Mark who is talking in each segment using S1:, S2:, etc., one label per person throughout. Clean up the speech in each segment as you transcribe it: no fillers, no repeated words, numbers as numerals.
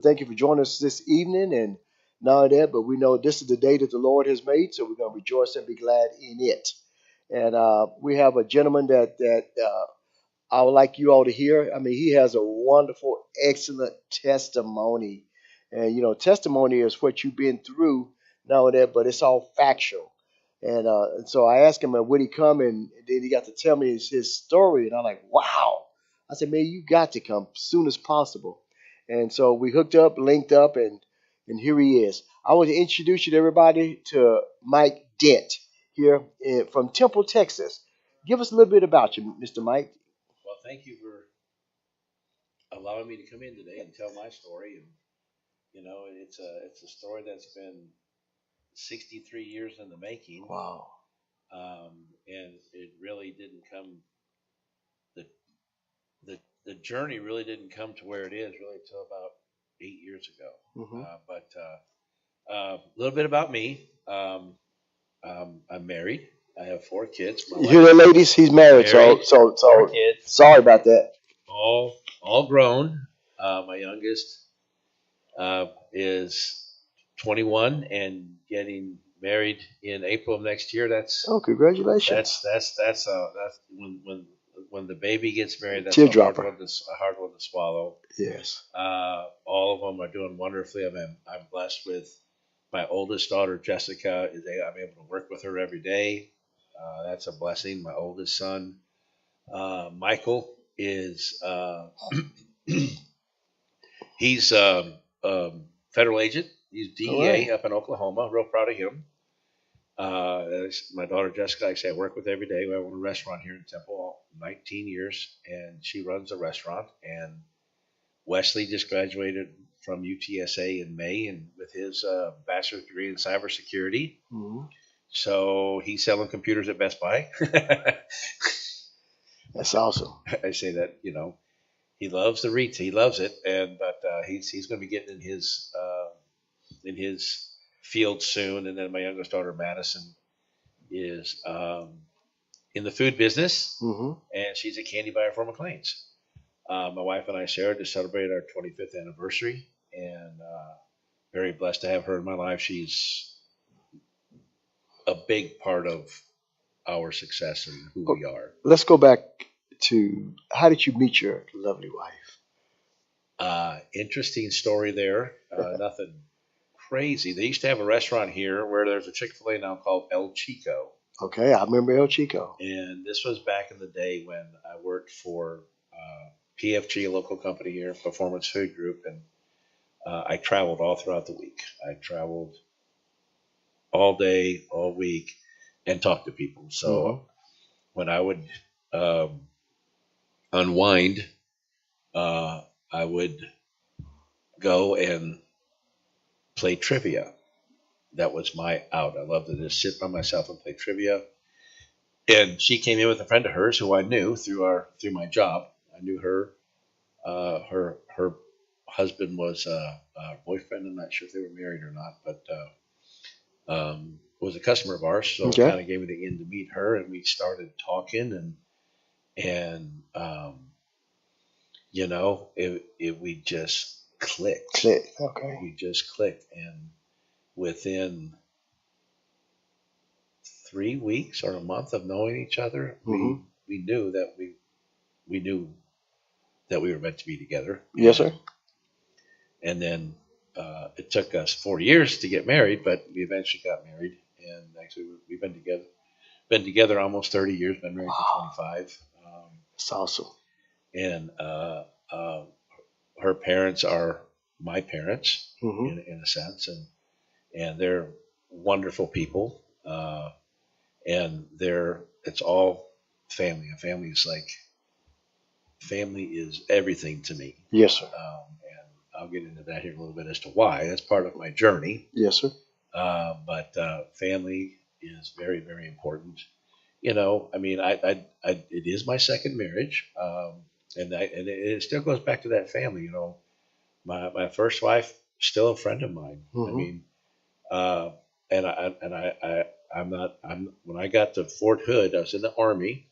S1: Thank you for joining us this evening. And not only that, but we know this is the day that the Lord has made, so we're going to rejoice and be glad in it. And we have a gentleman that I would like you all to hear. I mean, he has a wonderful, excellent testimony. And, testimony is what you've been through, not only that, but it's all factual. And so I asked him, would he come? And then he got to tell me his story. And I'm like, wow. I said, man, you got to come as soon as possible. And so we hooked up, linked up, and here he is. I want to introduce you to everybody to Mike Dent here from Temple, Texas. Give us a little bit about you, Mr. Mike.
S2: Well, thank you for allowing me to come in today and tell my story. And it's a story that's been 63 years in the making.
S1: Wow.
S2: And it really didn't come the the journey really didn't come to where it is really until about 8 years ago.
S1: Hmm.
S2: But a little bit about me. I'm married. I have 4 kids.
S1: You hear that, ladies? He's married,
S2: Married,
S1: so
S2: 4 kids,
S1: sorry about that.
S2: all grown. My youngest is 21 and getting married in April of next year.
S1: Oh, congratulations.
S2: That's when the baby gets married. That's
S1: Teardropper.
S2: a hard one to swallow.
S1: Yes.
S2: All of them are doing wonderfully. I'm blessed with my oldest daughter Jessica. I'm able to work with her every day. That's a blessing. My oldest son Michael is he's federal agent. He's
S1: All
S2: DEA
S1: right.
S2: up in Oklahoma. Real proud of him. My daughter Jessica, like I say, I work with every day. We have a restaurant here in Temple, 19 years, and she runs a restaurant. And Wesley just graduated from UTSA in May, and with his bachelor's degree in cybersecurity.
S1: Hmm.
S2: So he's selling computers at Best Buy.
S1: That's awesome.
S2: I say that he loves the retail, he loves it, but he's going to be getting in his field soon. And then my youngest daughter Madison is in the food business,
S1: Hmm.
S2: and she's a candy buyer for McLean's. My wife and I, Sarah, just celebrated our 25th anniversary, and very blessed to have her in my life. She's a big part of our success and who we are.
S1: Let's go back to how did you meet your lovely wife?
S2: Interesting story there. Nothing crazy. They used to have a restaurant here where there's a Chick-fil-A now called El Chico.
S1: Okay, I remember El Chico.
S2: And this was back in the day when I worked for PFG, a local company here, Performance Food Group, and I traveled all throughout the week. I traveled all day, all week, and talked to people. So when I would unwind, I would go and play trivia. That was my out. I loved to just sit by myself and play trivia. And she came in with a friend of hers who I knew through my job. I knew her. Her husband was a boyfriend. I'm not sure if they were married or not, but was a customer of ours. So it
S1: Okay.
S2: kind of gave me the in to meet her, and we started talking, and we just clicked.
S1: Click. Okay.
S2: We just clicked, and within 3 weeks or a month of knowing each other,
S1: Hmm.
S2: we knew that we were meant to be together.
S1: Yes, sir.
S2: And then it took us 4 years to get married, but we eventually got married. And actually, we've been together almost 30 years. Been married for 25.
S1: That's awesome.
S2: And her parents are my parents
S1: Hmm.
S2: in a sense, and they're wonderful people. And it's all family. A family is everything to me.
S1: Yes, sir.
S2: And I'll get into that here in a little bit as to why. That's part of my journey.
S1: Yes, sir.
S2: But family is very, very important. I mean, it is my second marriage, and it still goes back to that family. My first wife still a friend of mine. I
S1: Hmm.
S2: mean, and when I got to Fort Hood, I was in the Army,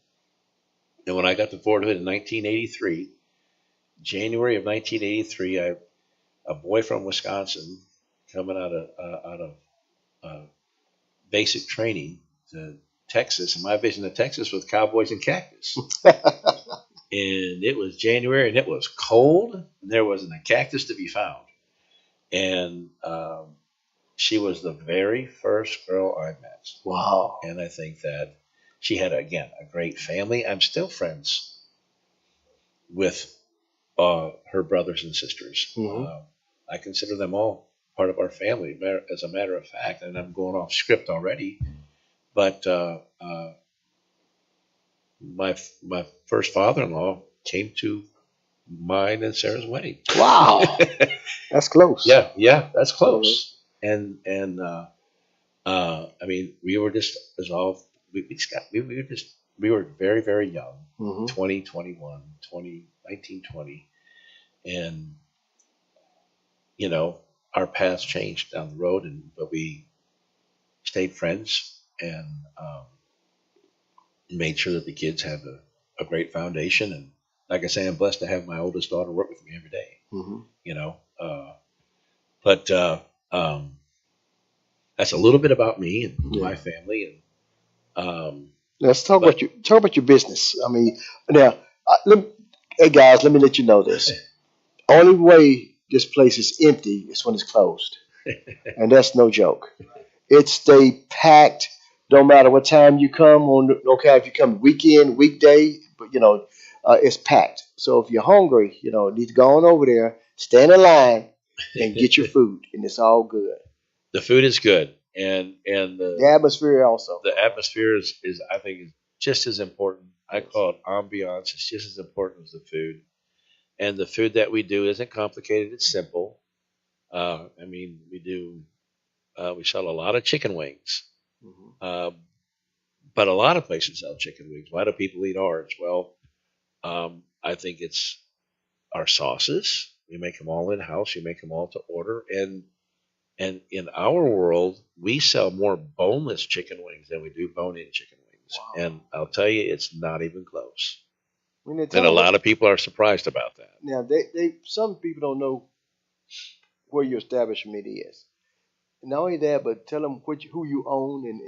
S2: and when I got to Fort Hood in 1983, January of 1983, a boy from Wisconsin coming out of basic training to Texas, and my vision of Texas was cowboys and cactus. And it was January, and it was cold, and there wasn't a cactus to be found. And she was the very first girl I met.
S1: Wow.
S2: And I think that she had, again, a great family. I'm still friends with her brothers and sisters.
S1: Mhm.
S2: I consider them all part of our family, as a matter of fact. And I'm going off script already. But my first father-in-law came to mine and Sarah's wedding.
S1: Wow. That's close.
S2: Yeah, that's close. And I mean, we were just as all we were very, very young,
S1: Mhm.
S2: 20, 21, 20, 19, 20, and you know, our paths changed down the road, but we stayed friends and made sure that the kids had a great foundation. And like I say, I'm blessed to have my oldest daughter work with me every day.
S1: Mhm.
S2: You know, but that's a little bit about me and my family. And
S1: let's talk about your business. I mean, now, hey guys, let me let you know this. Only way this place is empty is when it's closed, and that's no joke. It stay packed. Don't matter what time you come on. Okay, if you come weekend, weekday, but it's packed. So if you're hungry, need to go on over there, stand in line, and get your food, and it's all good.
S2: the food is good, and
S1: The atmosphere also.
S2: the atmosphere is I think is just as important. I call it ambiance. It's just as important as the food. And the food that we do isn't complicated. It's simple. I mean, we sell a lot of chicken wings,
S1: Mhm.
S2: but a lot of places sell chicken wings. Why do people eat ours? Well, I think it's our sauces. We make them all in house. We make them all to order, and in our world, we sell more boneless chicken wings than we do bone-in chicken wings.
S1: Wow.
S2: And I'll tell you, it's not even close.
S1: When they
S2: And
S1: tell
S2: a
S1: them
S2: lot of people are surprised about that.
S1: now, they some people don't know where your establishment is. And not only that, but tell them who you own and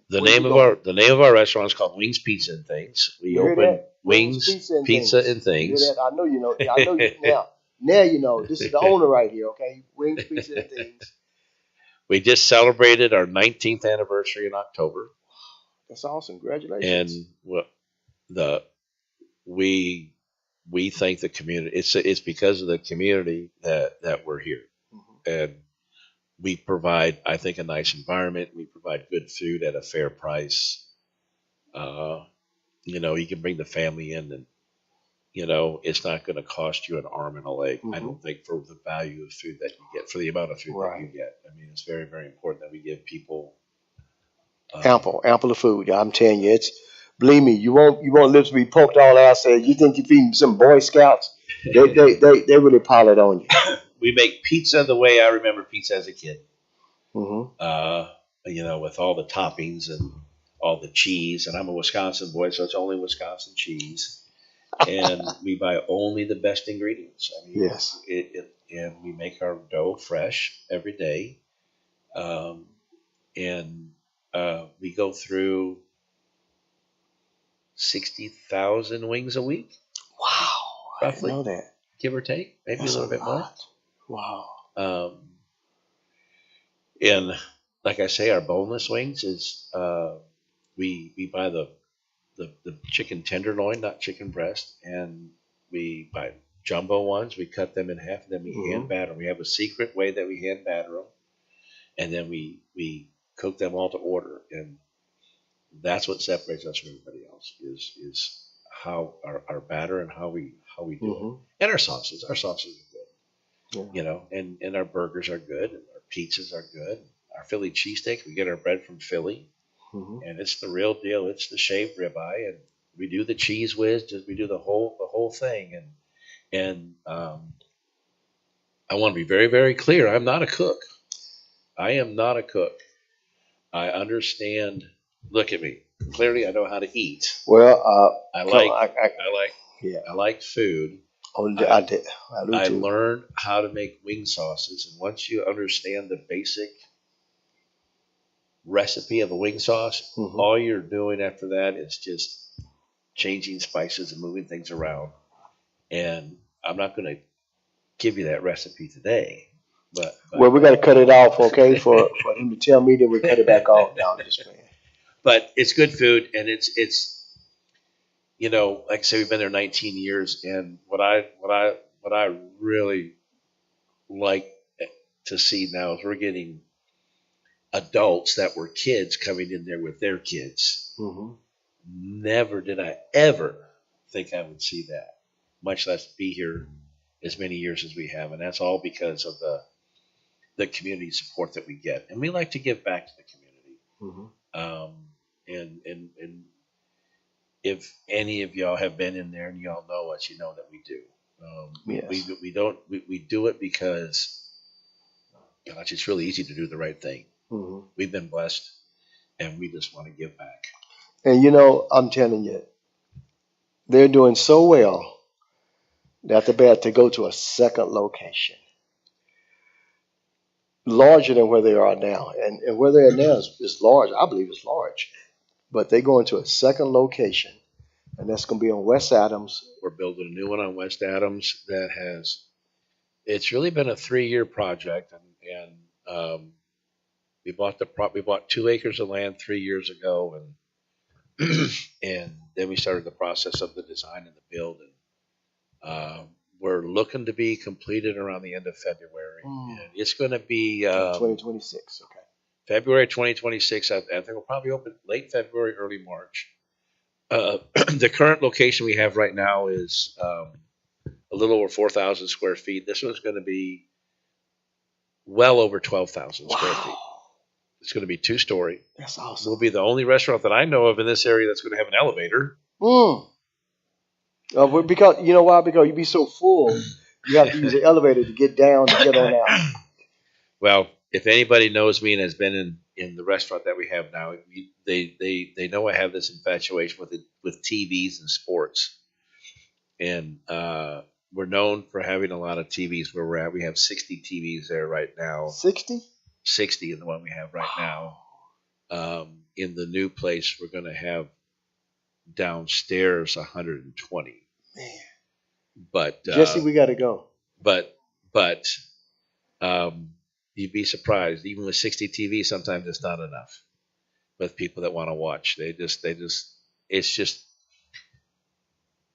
S2: The
S1: where
S2: name
S1: you
S2: of
S1: going.
S2: our restaurant is called Wings Pizza and Things. We
S1: You hear
S2: open
S1: that?
S2: Wings, Pizza and
S1: You hear
S2: Things.
S1: that? I know you know. I know you now. Now you know. This is the owner right here. Okay, Wings, Pizza, and Things.
S2: We just celebrated our 19th anniversary in October,
S1: That's awesome.
S2: and
S1: Congratulations.
S2: the we we thank the community. It's because of the community that we're here,
S1: Mhm.
S2: and we provide, I think, a nice environment. We provide good food at a fair price. Uh, you can bring the family in, and it's not going to cost you an arm and a leg. I
S1: Mhm.
S2: don't think, for the value of food that you get, for the amount of food that you
S1: Right.
S2: get. I mean, it's very, very important that we give people.
S1: Ample of food. I'm telling you, it's believe me, you won't live to be poked all out. Said you think you're feeding some Boy Scouts? They really pile it on you.
S2: We make pizza the way I remember pizza as a kid.
S1: Hmm.
S2: With all the toppings and all the cheese. And I'm a Wisconsin boy, so it's only Wisconsin cheese. And we buy only the best ingredients. I mean,
S1: Yes.
S2: and we make our dough fresh every day. Um, and we go through 60,000 wings a week,
S1: Wow. I didn't
S2: roughly,
S1: know that.
S2: give or take, maybe
S1: That's
S2: a
S1: a
S2: little bit more.
S1: lot. Wow.
S2: And like I say, our boneless wings is we buy the chicken tenderloin, not chicken breast, and we buy jumbo ones. We cut them in half, and then we
S1: Hmm.
S2: hand batter 'em. We have a secret way that we hand batter them, and then we cook them all to order, and that's what separates us from everybody else is how our batter and how we do it,
S1: Hmm.
S2: and our sauces are good,
S1: Yeah.
S2: and our burgers are good, and our pizzas are good. Our Philly cheesesteak, we get our bread from Philly,
S1: Hmm.
S2: and it's the real deal. It's the shaved ribeye, and we do the cheese whiz. Just we do the whole thing, and I want to be very, very clear. I'm not a cook. I am not a cook. I understand. Look at me. Clearly, I know how to eat.
S1: Well,
S2: I
S1: come
S2: like
S1: on.
S2: I like
S1: Yeah.
S2: I like food,
S1: Oh, I
S2: I
S1: did. I do
S2: I
S1: too.
S2: learned how to make wing sauces, and once you understand the basic recipe of a wing sauce,
S1: Hmm.
S2: all you're doing after that is just changing spices and moving things around. And I'm not going to give you that recipe today,
S1: Well, we got to cut it off, okay? For him to tell me that we cut it back off. No, I'm just playing.
S2: but it's good food, and it's like I say, we've been there 19 years, and what I really like to see now is we're getting adults that were kids coming in there with their kids.
S1: Hmm.
S2: Never did I ever think I would see that, much less be here as many years as we have, and that's all because of the community support that we get, and we like to give back to the community.
S1: Hmm.
S2: Um, and if any of y'all have been in there and y'all know us, you know that we do.
S1: Yes.
S2: We don't we do it because gosh, it's really easy to do the right thing.
S1: Hmm.
S2: We've been blessed, and we just want to give back.
S1: And I'm telling you, they're doing so well that they're about to go to a second location, larger than where they are now. And where they're at now is large. I believe it's large. But they're going to a second location, and that's going to be on West Adams.
S2: We're building a new one on West Adams that has. It's really been a 3-year project, and we bought 2 acres of land 3 years ago, and and then we started the process of the design and the build, and we're looking to be completed around the end of February, and it's going to be
S1: 2026. Okay.
S2: February 2026. I think we'll probably open late February, early March. The current location we have right now is a little over 4,000 square feet. This one's going to be well over 12,000 square feet.
S1: Wow.
S2: It's going to be 2-story.
S1: That's awesome.
S2: We'll be the only restaurant that I know of in this area that's going to have an elevator.
S1: Mm. Because you know why? Because you be so full, you have to use the elevator to get down to get on out.
S2: Well, if anybody knows me and has been in the restaurant that we have now, they know I have this infatuation with TVs and sports, and we're known for having a lot of TVs where we're at. We have 60 TVs there right now.
S1: 60?
S2: 60 in the one we have right now. In the new place, we're going to have downstairs 120.
S1: Man.
S2: But
S1: Jesse, we got to go.
S2: but you'd be surprised. Even with 60 TVs, sometimes it's not enough with people that want to watch. It's just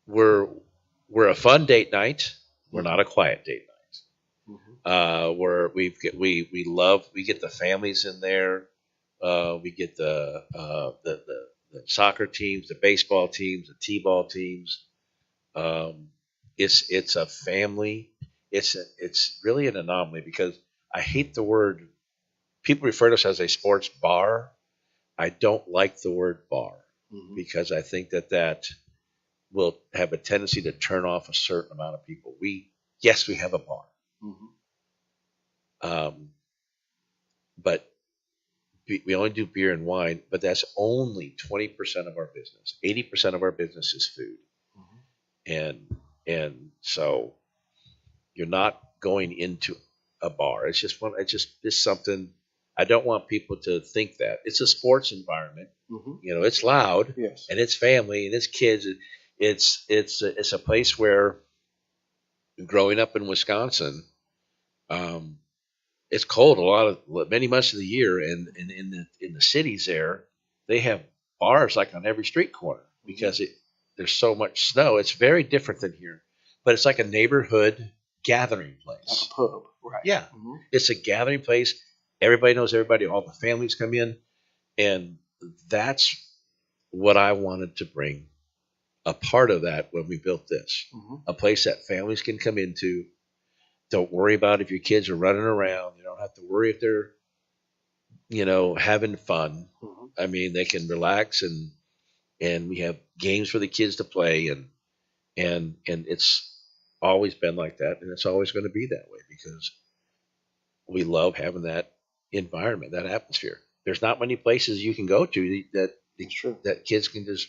S2: we're a fun date night. We're not a quiet date night. Where we get the families in there. We get the soccer teams, the baseball teams, the t-ball teams. It's a family. It's really an anomaly because I hate the word. People refer to us as a sports bar. I don't like the word bar because I think that will have a tendency to turn off a certain amount of people. Yes, we have a bar, but we only do beer and wine. But that's only 20% of our business. 80% of our business is food, and so you're not going into a bar. It's something. I don't want people to think that it's a sports environment. It's loud,
S1: Yes.
S2: and it's family and it's kids. It's a place where, growing up in Wisconsin, it's cold many months of the year, and in the cities there, they have bars like on every street corner because there's so much snow. It's very different than here, but it's like a neighborhood gathering place.
S1: Like a pub, right?
S2: Yeah, it's a gathering place. Everybody knows everybody. All the families come in, and that's what I wanted to bring. A part of that when we built this, a place that families can come into. Don't worry about if your kids are running around. You don't have to worry if they're, having fun. I mean, they can relax, and we have games for the kids to play, and it's always been like that, and it's always going to be that way because we love having that environment, that atmosphere. There's not many places you can go to that kids can just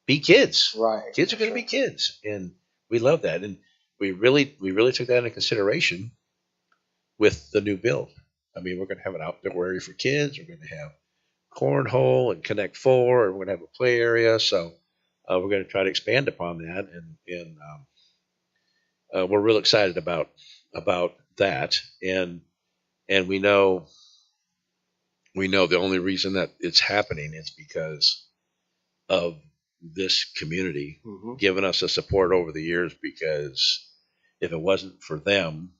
S2: be kids.
S1: Right.
S2: Kids are going to be kids, and we love that. And we really took that into consideration with the new build. I mean, we're going to have an outdoor area for kids. We're going to have cornhole and Connect Four, and we're going to have a play area. So we're going to try to expand upon that, and we're real excited about that. And we know the only reason that it's happening is because of this community giving us the support over the years. Because if it wasn't for them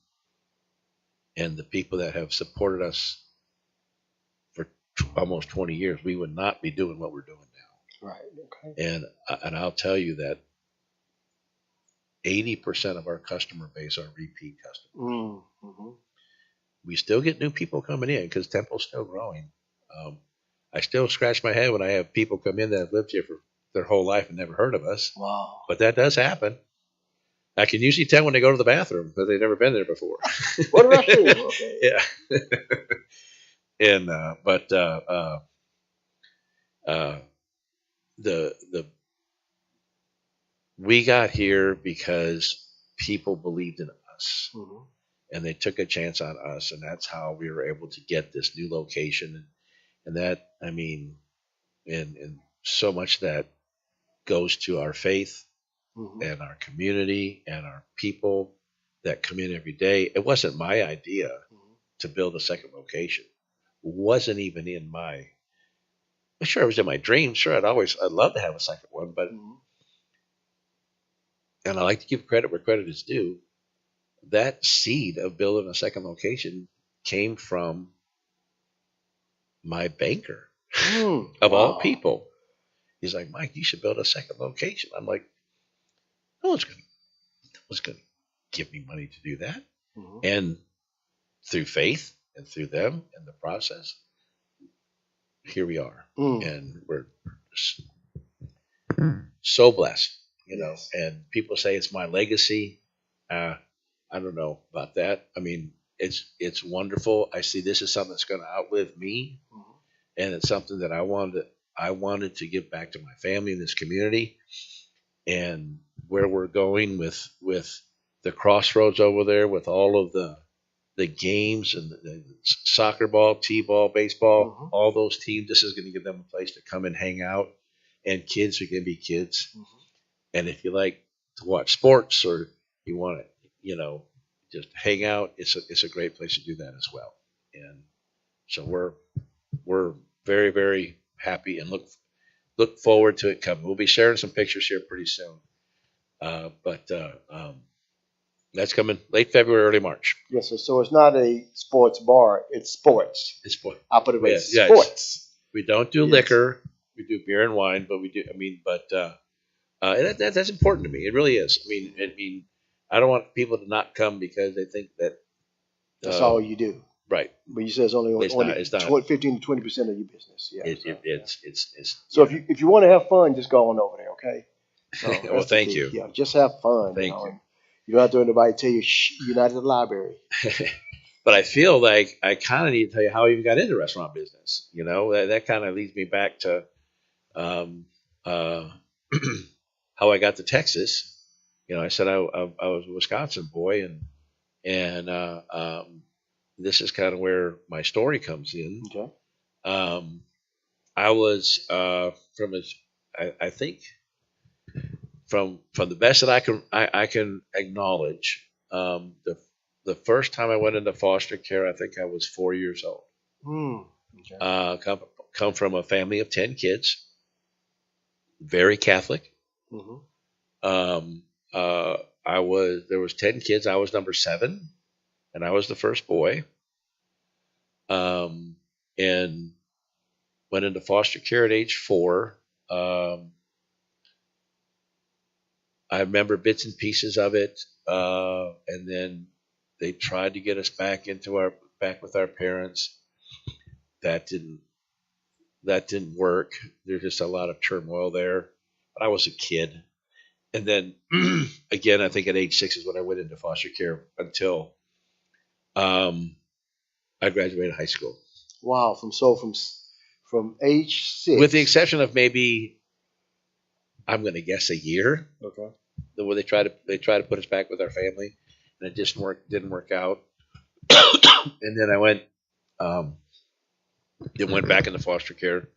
S2: and the people that have supported us for almost 20 years, we would not be doing what we're doing now.
S1: Right. Okay.
S2: And I'll tell you that 80% of our customer base are repeat customers.
S1: Mm-hmm.
S2: We still get new people coming in because Temple's still growing. I still scratch my head when I have people come in that have lived here for their whole life and never heard of us.
S1: Wow.
S2: But that does happen. I can usually tell when they go to the bathroom because they've never been there before.
S1: What a restroom? Okay.
S2: Yeah. And the we got here because people believed in us, and they took a chance on us, and that's how we were able to get this new location. And that, I mean, and so much that goes to our faith and our community and our people that come in every day. It wasn't my idea to build a second location. It wasn't even in my, sure, it was in my dreams. Sure, I'd love to have a second one, but, and I like to give credit where credit is due. That seed of building a second location came from my banker of all people. He's like, Mike, you should build a second location. I'm like, no one's going to give me money to do that. And through faith and through them and the process, here we are. And we're so blessed, you know. And people say it's my legacy. I don't know about that. I mean, it's wonderful. I see this as something that's going to outlive me, and it's something that I wanted to give back to my family in this community. And where we're going with the crossroads over there, with all of the games and the soccer ball, t-ball, baseball, all those teams, this is going to give them a place to come and hang out. And kids are going to be kids. And if you like to watch sports or you want to, you know, just hang out, it's a great place to do that as well. And so we're very, very happy and look forward to it coming. We'll be sharing some pictures here pretty soon. But that's coming late February, early March.
S1: Yes, sir. So it's not a sports bar; it's sports.
S2: It's sports.
S1: I'll put it right. Sports.
S2: We don't do liquor. We do beer and wine, but we do. I mean, but that's important to me. It really is. I mean, I don't want people to not come because they think that
S1: that's all you do.
S2: Right.
S1: But you said it's only
S2: it's not
S1: 15 to 20% of your business. Yeah.
S2: It's
S1: so if you want to have fun, just go on over there, okay? So
S2: well, thank you.
S1: Yeah, just have fun.
S2: Thank you.
S1: You don't have to have anybody tell you, shh, you're not at the library.
S2: But I feel like I kind of need to tell you how I even got into the restaurant business. You know, that kind of leads me back to how I got to Texas. You know, I said I was a Wisconsin boy, and this is kind of where my story comes in.
S1: Okay.
S2: I was I think from the best that I can acknowledge, the first time I went into foster care, I think I was 4 years old. Okay. Come from a family of 10 kids, very Catholic. There was 10 kids. I was number 7, and I was the first boy. And went into foster care at age 4. I remember bits and pieces of it, and then they tried to get us back with our parents. That didn't work. There's just a lot of turmoil there. But I was a kid, and then again, I think at age 6 is when I went into foster care until I graduated high school.
S1: Wow! From age 6,
S2: with the exception of maybe, I'm going to guess, a year.
S1: Okay.
S2: where they try to put us back with our family, and it just didn't work out. And then I went back into foster care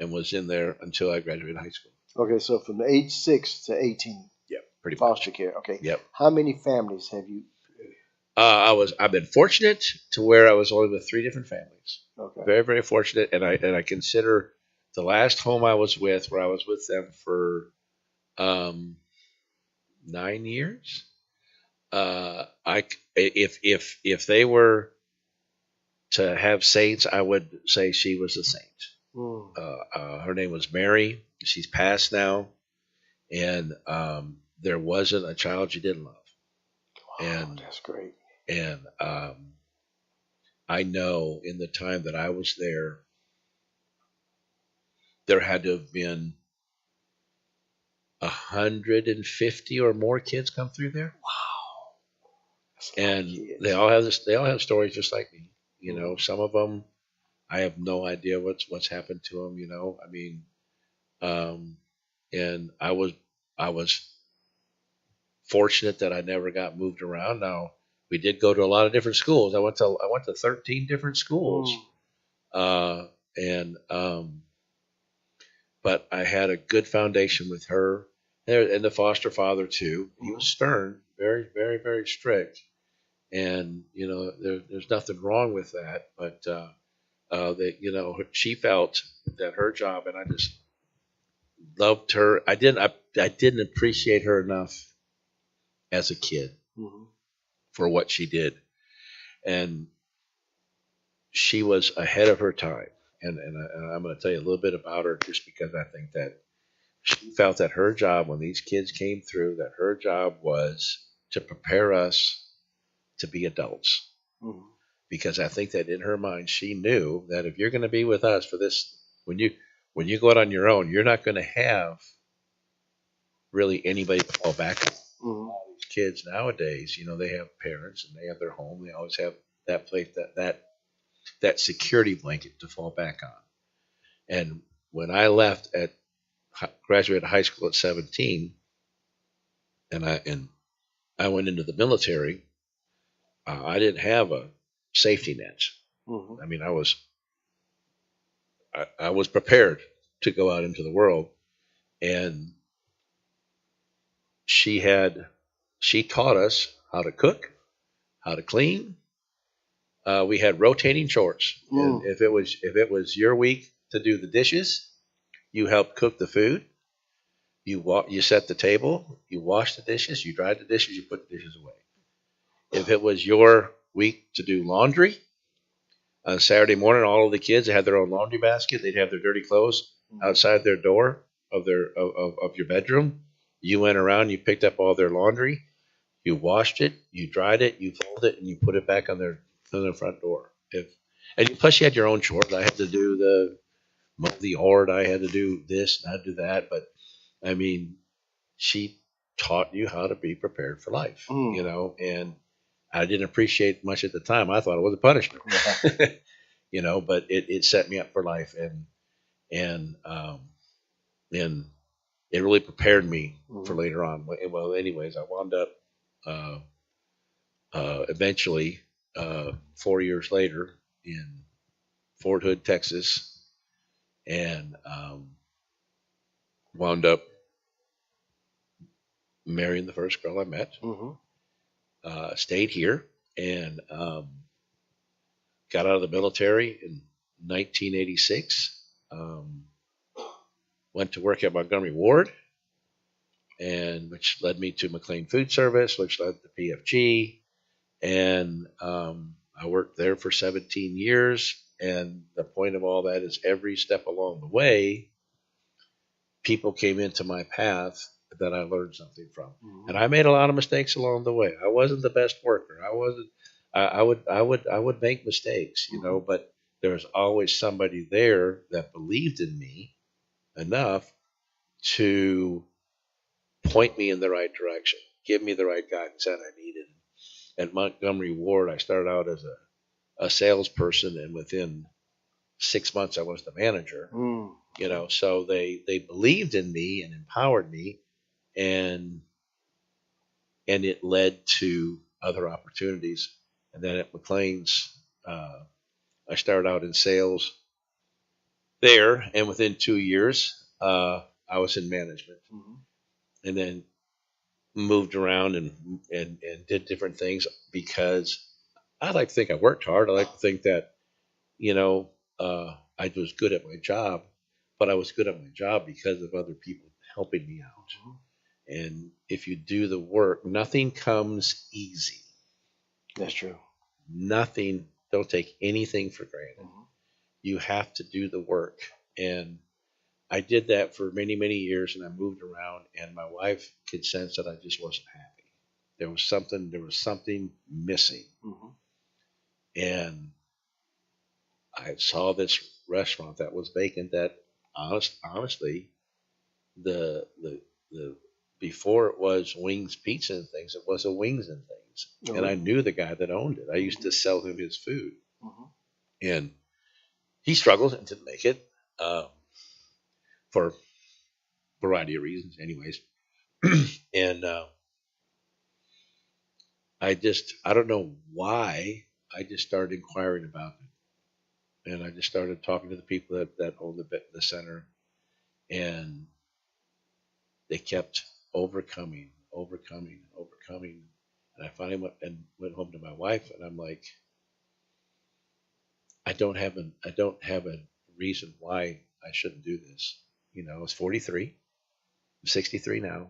S2: and was in there until I graduated high school.
S1: Okay, so from age 6 to 18,
S2: Yeah, pretty much.
S1: foster care. Okay.
S2: Yep.
S1: How many families have you?
S2: I've been fortunate to where I was only with 3 different families.
S1: Okay.
S2: Very, very fortunate, and I consider the last home I was with, where I was with them for 9 years. If they were to have saints, I would say she was a saint. Her name was Mary. She's passed now, and there wasn't a child she didn't love.
S1: Wow,
S2: and
S1: that's great.
S2: And I know in the time that I was there, there had to have been 150 or more kids come through there.
S1: Wow.
S2: And they all have this. They all have stories just like me. You know, some of them I have no idea what's happened to them. You know, I mean, and I was fortunate that I never got moved around. Now we did go to a lot of different schools. I went to 13 different schools, and but I had a good foundation with her and the foster father too. He was stern, very, very, very strict, and you know there's nothing wrong with that. But that she felt that her job, and I just loved her. I didn't appreciate her enough as a kid for what she did, and she was ahead of her time. And I'm going to tell you a little bit about her just because I think that she felt that her job when these kids came through, that her job was to prepare us to be adults. Because I think that in her mind, she knew that if you're going to be with us for this, when you go out on your own, you're not going to have really anybody to fall back on. All these kids nowadays, they have parents and they have their home. They always have that place, that security blanket to fall back on. And when I graduated high school at 17, and I went into the military, I didn't have a safety net. I mean, I was prepared to go out into the world, and she taught us how to cook, how to clean. We had rotating chores, and if it was your week to do the dishes, you helped cook the food. You set the table, you washed the dishes, you dried the dishes, you put the dishes away. If it was your week to do laundry, on Saturday morning, all of the kids had their own laundry basket. They'd have their dirty clothes outside their door of your bedroom. You went around, you picked up all their laundry, you washed it, you dried it, you folded it, and you put it back on their front door. Plus you had your own chores. I had to do mow the horde. I had to do this, and I had to do that. But I mean, she taught you how to be prepared for life, and I didn't appreciate much at the time. I thought it was a punishment, but it set me up for life, and it really prepared me for later on. Well, anyways, I wound up eventually 4 years later in Fort Hood, Texas, and wound up marrying the first girl I met. Stayed here and got out of the military in 1986. Went to work at Montgomery Ward, which led me to McLean Food Service, which led to PFG, and I worked there for 17 years. And the point of all that is every step along the way, people came into my path that I learned something from. And I made a lot of mistakes along the way. I wasn't the best worker. I would make mistakes, but there was always somebody there that believed in me enough to point me in the right direction, give me the right guidance that I needed. At Montgomery Ward, I started out as a salesperson, and within 6 months I was the manager. So they believed in me and empowered me, and and it led to other opportunities. And then at McLean's, I started out in sales there, and within 2 years, I was in management, and then moved around and did different things because I like to think I worked hard. I like to think that I was good at my job, but I was good at my job because of other people helping me out. And if you do the work, nothing comes easy.
S1: That's true.
S2: Nothing. Don't take anything for granted. You have to do the work. And I did that for many, many years, and I moved around, and my wife could sense that I just wasn't happy. There was something missing. And I saw this restaurant that was vacant that honestly, the before it was Wings Pizza and things, it was a Wings and Things.
S1: Oh,
S2: And I knew the guy that owned it. I used to sell him his food. And he struggled and didn't make it for a variety of reasons, anyways. And I don't know why, I just started inquiring about it. And I just started talking to the people that own the center. And they kept overcoming. And I finally went home to my wife, and I'm like, I don't have a reason why I shouldn't do this. I was 43. I'm 63 now.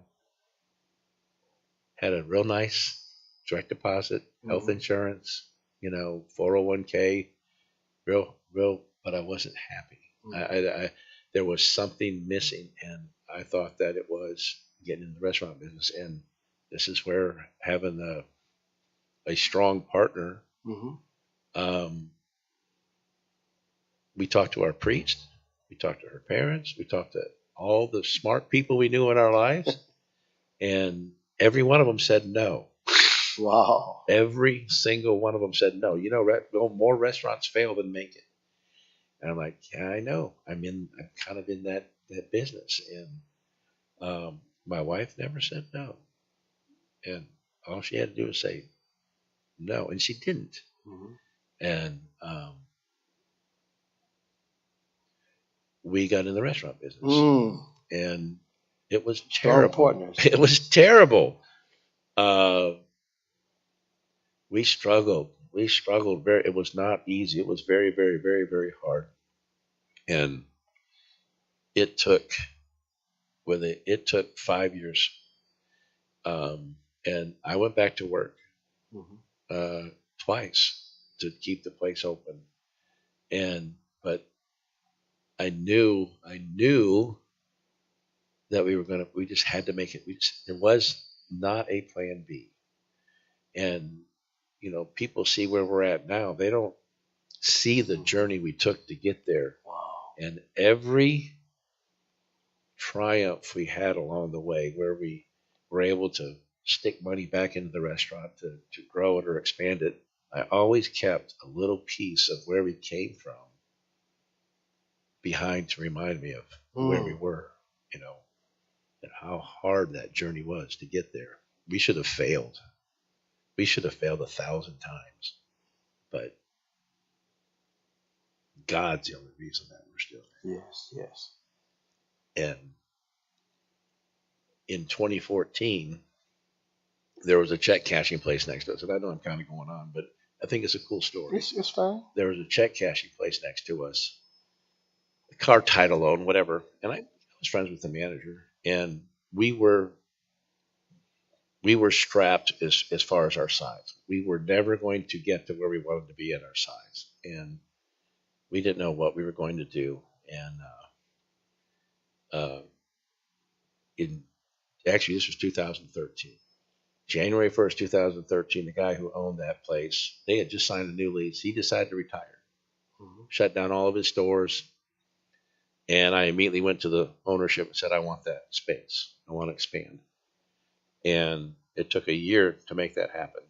S2: Had a real nice direct deposit, health insurance, 401k, real, but I wasn't happy. I there was something missing, and I thought that it was getting in the restaurant business. And this is where having a strong partner. We talked to our priest, we talked to her parents, we talked to all the smart people we knew in our lives, and every one of them said no.
S1: Wow.
S2: Every single one of them said no. More restaurants fail than make it. And I'm like, yeah, I know. I'm kind of in that business. And my wife never said no. And all she had to do was say no. And she didn't. And we got in the restaurant business. And it was terrible. It was terrible. We struggled. It was not easy. It was very, very, very, very hard. And it took 5 years. And I went back to work twice to keep the place open. But I knew that we just had to make it. There was not a plan B. And, people see where we're at now. They don't see the journey we took to get there.
S1: Wow.
S2: And every triumph we had along the way, where we were able to stick money back into the restaurant to grow it or expand it, I always kept a little piece of where we came from behind to remind me of where we were, and how hard that journey was to get there. We should have failed. We should have failed 1,000 times. But God's the only reason that we're still there.
S1: Yes.
S2: And in 2014, there was a check cashing place next to us. And I know I'm kind of going on, but I think it's a cool story.
S1: It's fine.
S2: There was a check cashing place next to us, a car title loan, whatever. And I was friends with the manager, and we were strapped as far as our size. We were never going to get to where we wanted to be at our size. And we didn't know what we were going to do. And actually, this was 2013. January 1st, 2013, the guy who owned that place, they had just signed a new lease. He decided to retire, shut down all of his stores. And I immediately went to the ownership and said, I want that space. I want to expand. And it took a year to make that happen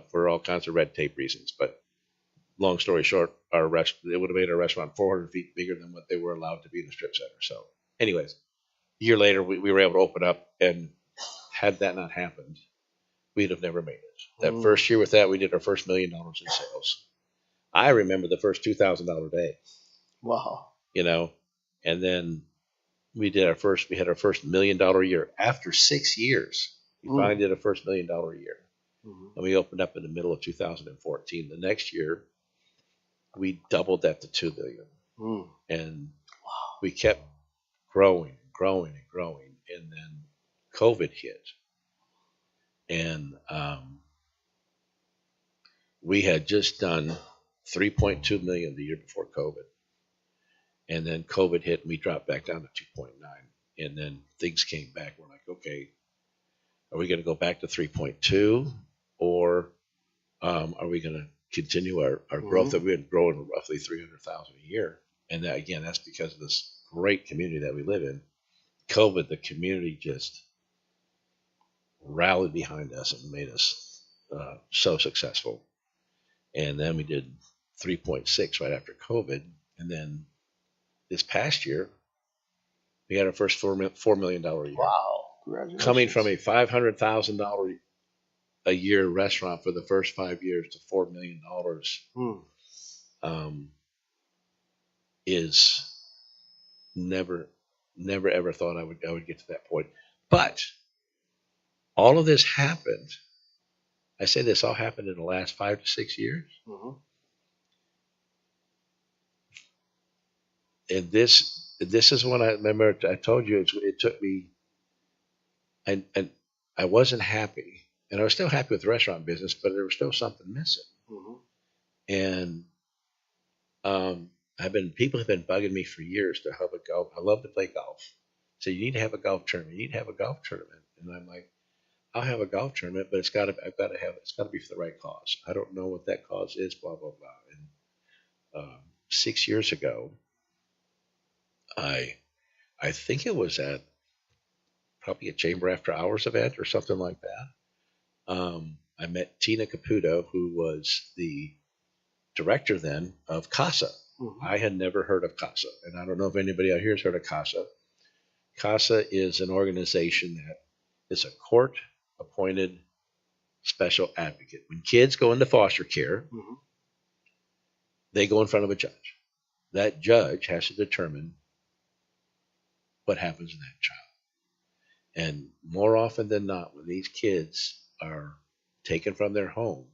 S2: for all kinds of red tape reasons. But long story short, it would have made our restaurant 400 feet bigger than what they were allowed to be in the strip center. So anyways, a year later, we were able to open up. And had that not happened, we'd have never made it. That first year with that, we did our first $1 million in sales. I remember the first $2,000 day.
S1: Wow.
S2: You know, and then we had our first $1 million year after 6 years. We finally did our first $1 million year, and we opened up in the middle of 2014. The next year, we doubled that to 2 million, and we kept growing, growing, and growing, and then COVID hit, and we had just done 3.2 million the year before COVID, and then COVID hit, and we dropped back down to 2.9, and then things came back. We're like, okay, are we going to go back to 3.2, or are we going to continue our growth that we've been growing roughly 300,000 a year? And that, again, that's because of this great community that we live in. COVID, the community just rallied behind us and made us so successful. And then we did 3.6 right after COVID. And then this past year, we had our first $4 million year.
S1: Wow. Congratulations.
S2: Coming from a $500,000 a year restaurant for the first 5 years to $4 million is never ever thought I would get to that point. But all of this happened. I say this all happened in the last 5 to 6 years. And this is when I remember I told you it took me, and I wasn't happy, and I was still happy with the restaurant business, but there was still something missing. And people have been bugging me for years to have a golf. I love to play golf. So you need to have a golf tournament. You need to have a golf tournament. And I'm like, I'll have a golf tournament, but it's got to be for the right cause. I don't know what that cause is, blah, blah, blah. And 6 years ago, I think it was at probably a Chamber After Hours event or something like that. I met Tina Caputo, who was the director then of CASA. I had never heard of CASA, and I don't know if anybody out here has heard of CASA. CASA is an organization that is a court-appointed special advocate. When kids go into foster care, they go in front of a judge. That judge has to determine what happens to that child. And more often than not, when these kids are taken from their home,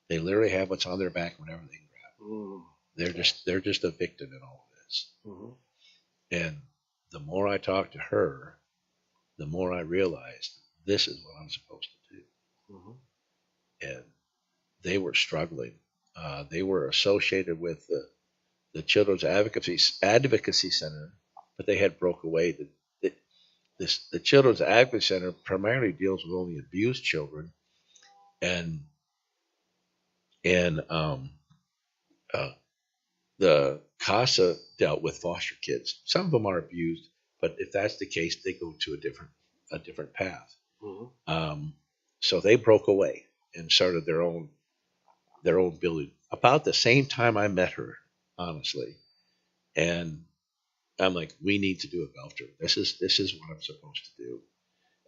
S2: they literally have what's on their back whenever they grab. They're just a victim in all of this. And the more I talked to her, the more I realized this is what I'm supposed to do. And they were struggling. They were associated with the Children's Advocacy Center, but they had broke away. The Children's Advocacy Center primarily deals with only abused children, and the CASA dealt with foster kids. Some of them are abused, but if that's the case, they go to a different path. So they broke away and started their own building. About the same time I met her, honestly, and I'm like, we need to do a golf tour. This is what I'm supposed to do.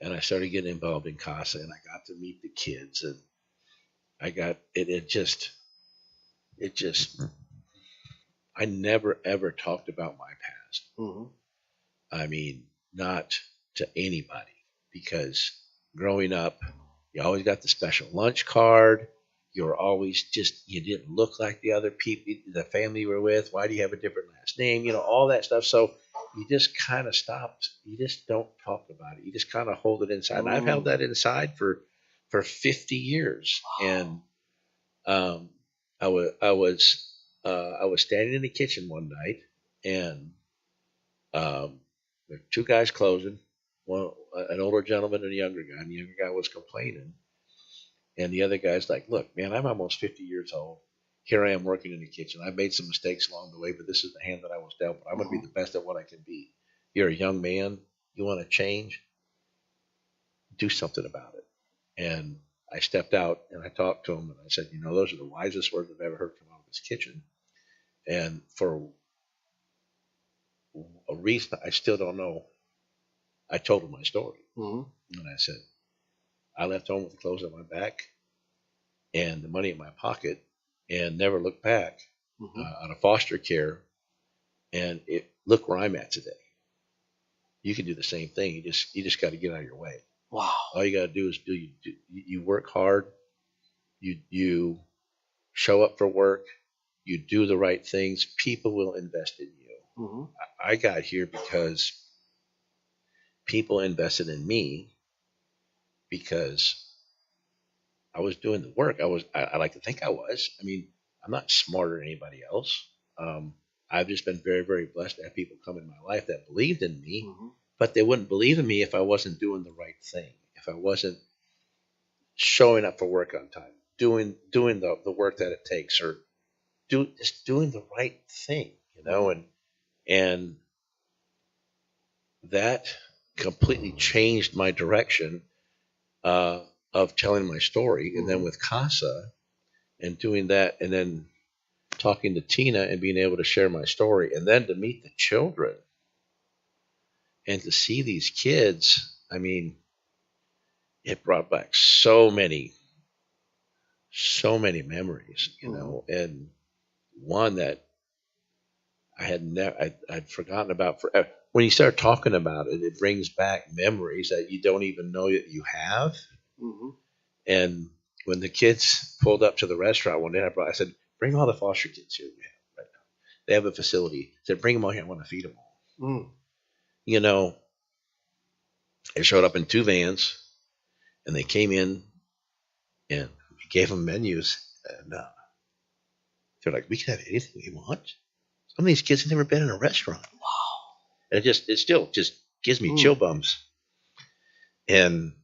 S2: And I started getting involved in CASA, and I got to meet the kids, and I got it. It just I never ever talked about my past. I mean, not to anybody, because growing up, you always got the special lunch card. You were always you didn't look like the other people, the family you were with. Why do you have a different last name? You know, all that stuff. So you just kind of stopped. You just don't talk about it. You just kind of hold it inside. And I've held that inside for 50 years. And I was standing in the kitchen one night, and there were two guys closing. One, an older gentleman and a younger guy. And the younger guy was complaining. And the other guy's like, look, man, I'm almost 50 years old. Here I am working in the kitchen. I've made some mistakes along the way, but this is the hand that I was dealt. But I'm going to be the best at what I can be. You're a young man. You want to change? Do something about it. And I stepped out and I talked to him, and I said, you know, those are the wisest words I've ever heard come out of this kitchen. And for a reason I still don't know, I told him my story. And I said, I left home with the clothes on my back and the money in my pocket and never looked back out of foster care. And look where I'm at today. You can do the same thing. You just got to get out of your way.
S1: Wow.
S2: All you got to do is you work hard. You show up for work. You do the right things. People will invest in you. I got here because people invested in me because I was doing the work. I like to think I was. I mean, I'm not smarter than anybody else. I've just been very, very blessed to have people come in my life that believed in me, but they wouldn't believe in me if I wasn't doing the right thing, if I wasn't showing up for work on time, doing the work that it takes, or just doing the right thing, and that completely changed my direction of telling my story. And then with CASA and doing that, and then talking to Tina and being able to share my story, and then to meet the children and to see these kids, I mean, it brought back so many memories, and one that I had never, I'd forgotten about forever. When you start talking about it, it brings back memories that you don't even know that you have. And when the kids pulled up to the restaurant one day, I said, bring all the foster kids here we have right now. They have a facility. I said, bring them all here. I want to feed them all. They showed up in 2 vans, and they came in, and we gave them menus, and they're like, we can have anything we want. Some of these kids have never been in a restaurant. Wow. And it still just gives me chill bumps. And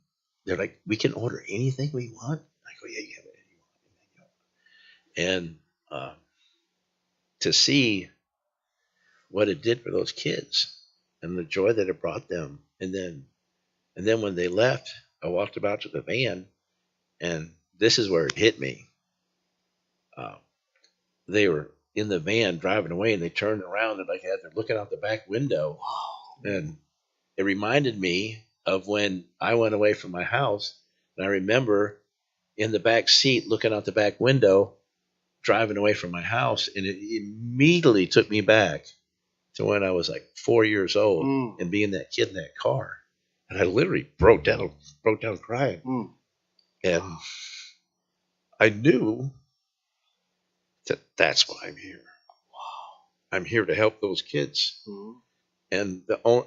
S2: they're like, we can order anything we want. I go, yeah, you have anything you want. And to see what it did for those kids and the joy that it brought them. And then when they left, I walked about to the van, and this is where it hit me. They were in the van driving away, and they turned around and they're looking out the back window. Wow. And it reminded me of when I went away from my house, and I remember in the back seat looking out the back window, driving away from my house, and it immediately took me back to when I was like 4 years old and being that kid in that car. And I literally broke down crying. And I knew that that's why I'm here. Wow. I'm here to help those kids. And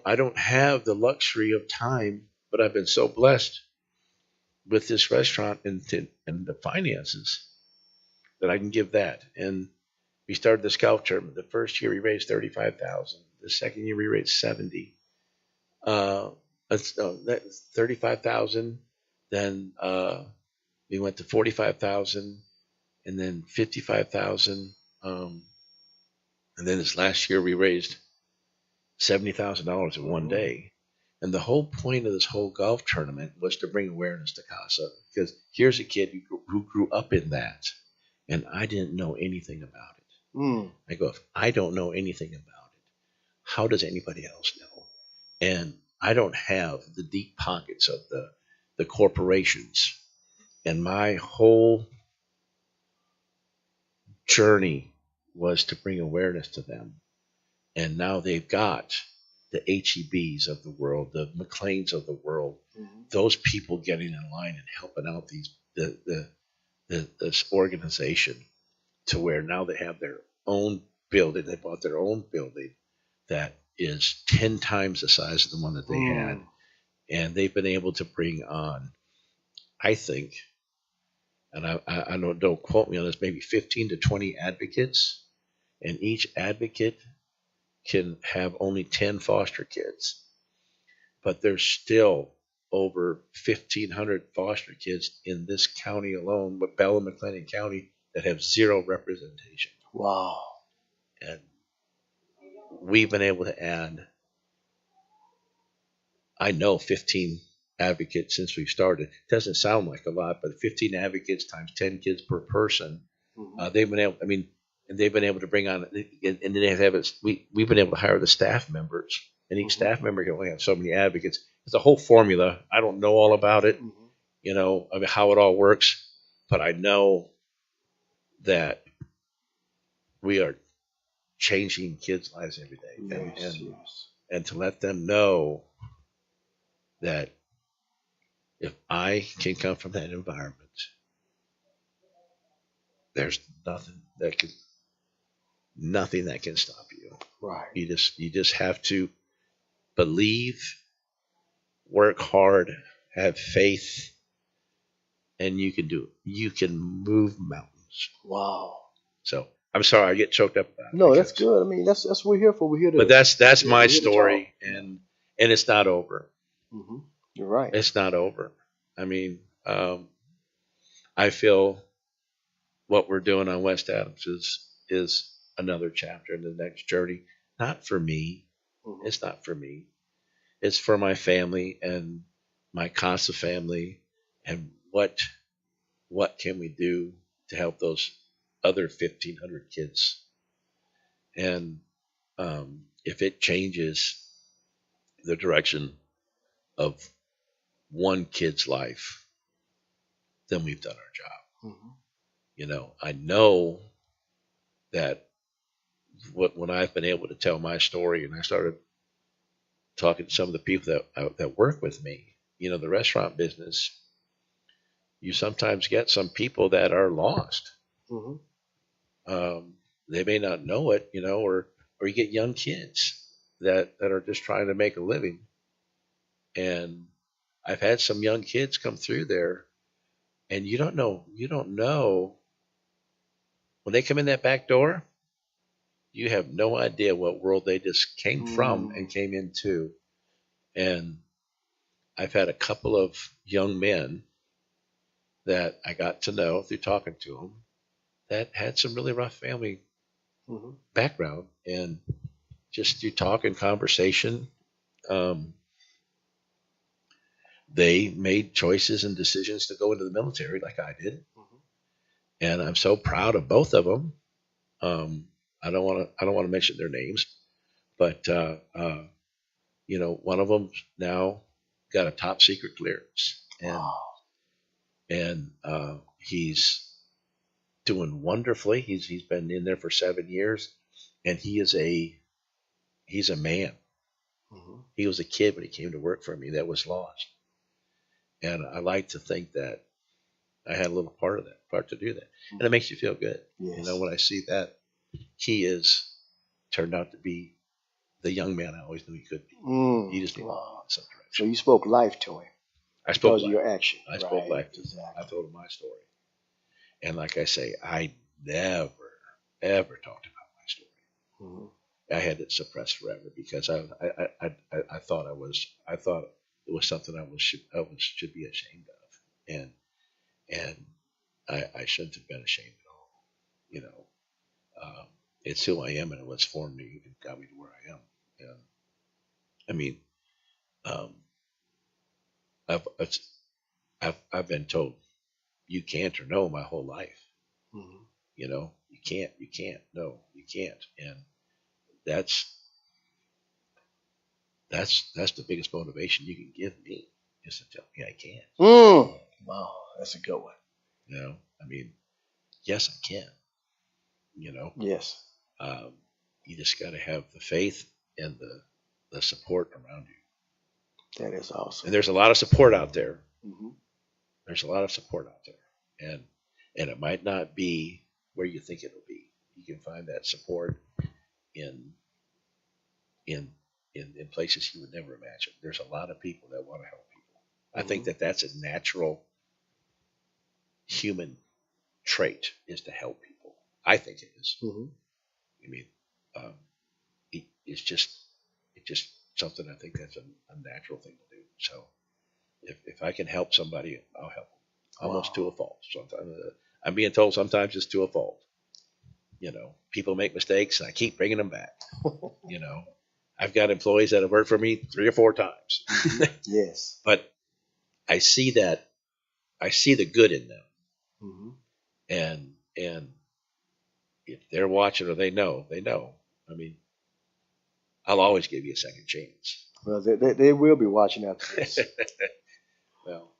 S2: I don't have the luxury of time, but I've been so blessed with this restaurant and the finances that I can give that. And we started the Scout Tournament. The first year we raised $35,000. The second year we raised $70,000. That's $35,000. Then we went to $45,000, and then $55,000. And then this last year we raised $70,000 in one day. And the whole point of this whole golf tournament was to bring awareness to CASA, because here's a kid who grew up in that, and I didn't know anything about it. I go, if I don't know anything about it, how does anybody else know? And I don't have the deep pockets of the corporations. And my whole journey was to bring awareness to them. And now they've got the HEBs of the world, the McLeans of the world, those people getting in line and helping out this organization, to where now they have their own building. They bought their own building that is 10 times the size of the one that they had. And they've been able to bring on, I think, and I don't quote me on this, maybe 15 to 20 advocates. And each advocate can have only 10 foster kids. But there's still over 1,500 foster kids in this county alone, with Bell and McLennan County, that have 0 representation.
S1: Wow.
S2: And we've been able to add, I know, 15 advocates since we've started. It doesn't sound like a lot, but 15 advocates times 10 kids per person. They've been able, and they've been able to bring on, and then they have we've been able to hire the staff members, and each staff member can only have so many advocates. It's a whole formula. I don't know all about it, I mean, how it all works, but I know that we are changing kids' lives every day,
S1: Yes, yes.
S2: and to let them know that if I can come from that environment, there's nothing that can stop you.
S1: Right.
S2: You just have to believe, work hard, have faith, and you can do it. You can move mountains.
S1: Wow.
S2: So I'm sorry I get choked up about it.
S1: No, that's good. I mean, that's what we're here for. We're here to.
S2: But that's
S1: Yeah,
S2: my
S1: we're here to talk.
S2: story, and it's not over.
S1: Hmm. You're right.
S2: It's not over. I mean, I feel what we're doing on West Adams is another chapter in the next journey. Not for me.
S1: Hmm.
S2: It's not for me. It's for my family and my Casa family, and what can we do to help those other 1,500 kids? And if it changes the direction of one kid's life, then we've done our job.
S1: Hmm.
S2: I know that when I've been able to tell my story, and I started talking to some of the people that work with me, the restaurant business, you sometimes get some people that are lost.
S1: Hmm.
S2: They may not know it, or you get young kids that are just trying to make a living. And I've had some young kids come through there, and you don't know when they come in that back door, you have no idea what world they just came from and came into. And I've had a couple of young men that I got to know through talking to them that had some really rough family
S1: Hmm.
S2: background, and just through talk and conversation, um, they made choices and decisions to go into the military like I did,
S1: Hmm.
S2: and I'm so proud of both of them. I don't want to mention their names, but one of them now got a top secret clearance,
S1: Wow.
S2: and he's doing wonderfully. He's been in there for 7 years, and he's a man.
S1: Hmm.
S2: He was a kid when he came to work for me that was lost, and I like to think that I had a little part to do that, and it makes you feel good.
S1: Yes.
S2: When I see that he is turned out to be the young man I always knew he could be. He just needed to
S1: Wow.
S2: move in some
S1: So
S2: direction.
S1: you spoke life to him
S2: I spoke
S1: because of
S2: life.
S1: your action.
S2: I spoke
S1: Right.
S2: life to him.
S1: Exactly.
S2: I told him my story, and like I say, I never ever talked about my story.
S1: Hmm.
S2: I had it suppressed forever because I thought it was something should be ashamed of, and I shouldn't have been ashamed at all. You know, it's who I am and what's formed me and got me to where I am. And I mean, um, I've, it's- I've been told you can't or no my whole life.
S1: Hmm.
S2: You can't, no, you can't, and that's that's the biggest motivation you can give me is to tell me I can.
S1: Wow, that's a good one.
S2: I mean, yes, I can. You know,
S1: Yes.
S2: um, you just got to have the faith and the support around you.
S1: That is awesome.
S2: And there's a lot of support out there.
S1: Hmm.
S2: There's a lot of support out there, and it might not be where you think it'll be. You can find that support in in in places you would never imagine. There's a lot of people that want to help people. I think
S1: Hmm.
S2: that that's a natural human trait is to help people. I think it is.
S1: Hmm.
S2: I mean, um, it's just something I think that's a natural thing to do. So if I can help somebody, I'll help them. Almost to a fault. Sometimes I'm being told sometimes it's to a fault. People make mistakes, and I keep bringing them back. You know, I've got employees that have worked for me 3 or 4 times,
S1: Yes.
S2: but I see that I see the good in them,
S1: Hmm.
S2: and if they're watching or they know. I mean, I'll always give you a second chance.
S1: Well, they will be watching after this.
S2: Well,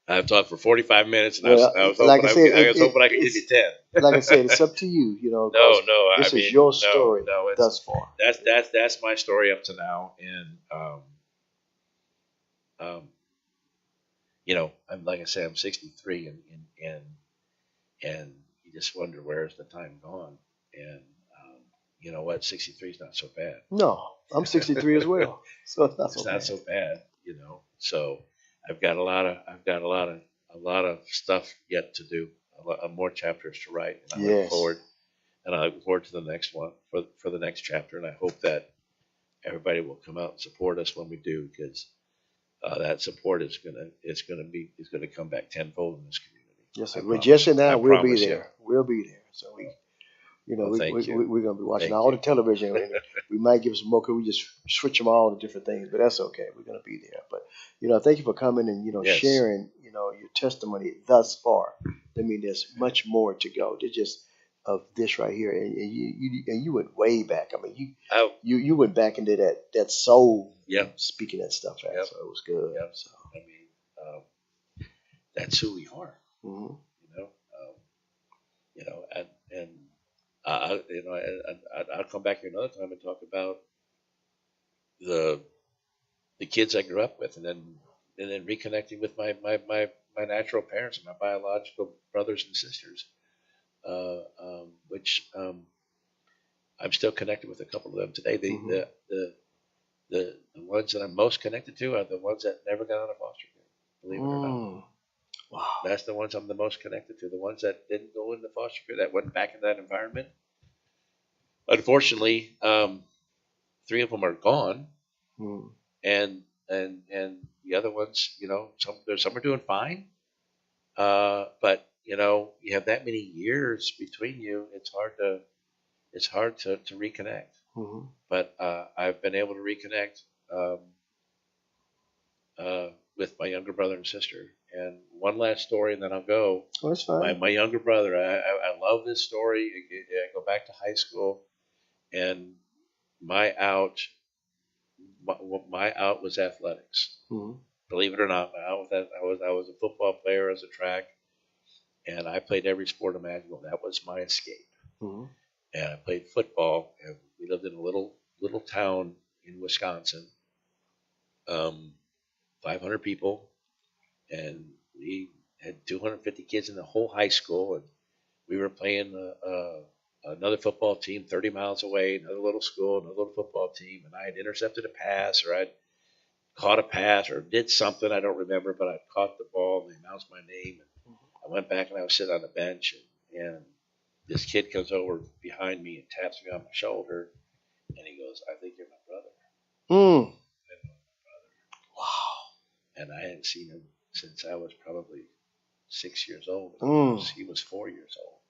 S2: I've talked for 45 minutes, and
S1: Well,
S2: I was
S1: like
S2: hoping
S1: I said,
S2: I was hoping I could give
S1: it's
S2: you 10.
S1: like I said, it's up to you,
S2: No,
S1: because
S2: no. I
S1: this is
S2: mean,
S1: your
S2: no,
S1: story
S2: no. It's
S1: thus far.
S2: that's my story up to now, and um, I'm like I say, I'm 63, and you just wonder where's the time gone, and you know what, 63 is not so bad.
S1: No, I'm 63 as well, so it's not so
S2: It's not
S1: bad.
S2: so bad, So I've got a lot of stuff yet to do, more chapters to write, and
S1: Yes,
S2: I look forward to the next one for the next chapter, and I hope that everybody will come out and support us when we do, because that support is gonna come back tenfold in this community.
S1: yes,
S2: I
S1: sir. With
S2: promise.
S1: Jesse and
S2: I
S1: I, we'll be
S2: promise you.
S1: there. We'll be there. So
S2: Well, thank you,
S1: we're gonna be watching
S2: thank
S1: all
S2: you.
S1: the television. And we might give some more. Cause we just switch them all to different things, but that's okay. We're gonna be there. But thank you for coming and
S2: Yes.
S1: sharing your testimony thus far. I mean, there's much more to go. There's just of this right here, and you went way back. I mean,
S2: Oh,
S1: you went back into that soul,
S2: yeah,
S1: speaking that stuff out.
S2: yep,
S1: So it was good.
S2: yep.
S1: So.
S2: I mean, that's who we are,
S1: Mhm.
S2: you know. And I'll come back here another time and talk about the the kids I grew up with, and then reconnecting with my natural parents and my biological brothers and sisters, which I'm still connected with a couple of them today.
S1: Mhm.
S2: The ones that I'm most connected to are the ones that never got out of foster care. Believe it or not,
S1: Mm. Wow.
S2: that's the ones I'm the most connected to. The ones that didn't go into foster care, that went back in that environment. Unfortunately, three of them are gone,
S1: Mm.
S2: and the other ones, some are doing fine. But you have that many years between you. It's hard to reconnect.
S1: Mhm.
S2: But I've been able to reconnect um, with my younger brother and sister. And one last story, and then I'll go.
S1: Oh, that's
S2: My
S1: fine.
S2: my younger brother. I love this story. I go back to high school, and my out my, my out was athletics.
S1: Mhm.
S2: Believe it or not, my out was that I was a football player as a track, and I played every sport imaginable. That was my escape.
S1: Mhm.
S2: And I played football, and we lived in a little town in Wisconsin, 500 people, and we had 250 kids in the whole high school, and we were playing another football team 30 miles away, another little school, another little football team, and I had intercepted a pass, or I'd caught a pass, or did something I don't remember, but I caught the ball, and they announced my name, and I went back and I was sitting on the bench, and this kid comes over behind me and taps me on my shoulder, and he goes, "I think you're my brother."
S1: Mm.
S2: And
S1: Wow.
S2: I hadn't seen him since I was probably 6 years old.
S1: Mm.
S2: He was 4 years old,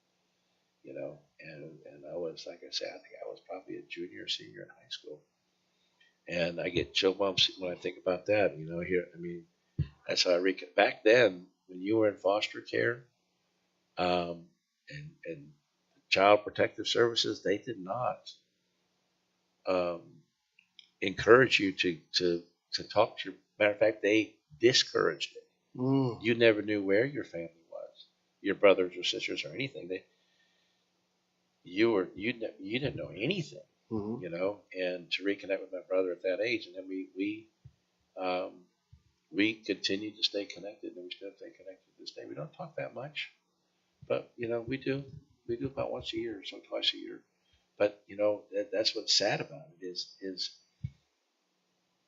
S2: and I was, like I said, I think I was probably a junior or senior in high school. And I get chill bumps when I think about that. Here, I mean, that's how back then when you were in foster care, and child protective services, they did not um, encourage you to talk to your. Matter of fact, they discouraged it.
S1: Mm.
S2: You never knew where your family was, your brothers or sisters or anything. You didn't know anything,
S1: Mhm.
S2: And to reconnect with my brother at that age, and then um, we continued to stay connected, and we still stay connected to this day. We don't talk that much, but we do about once a year or so, twice a year. But that's what's sad about it is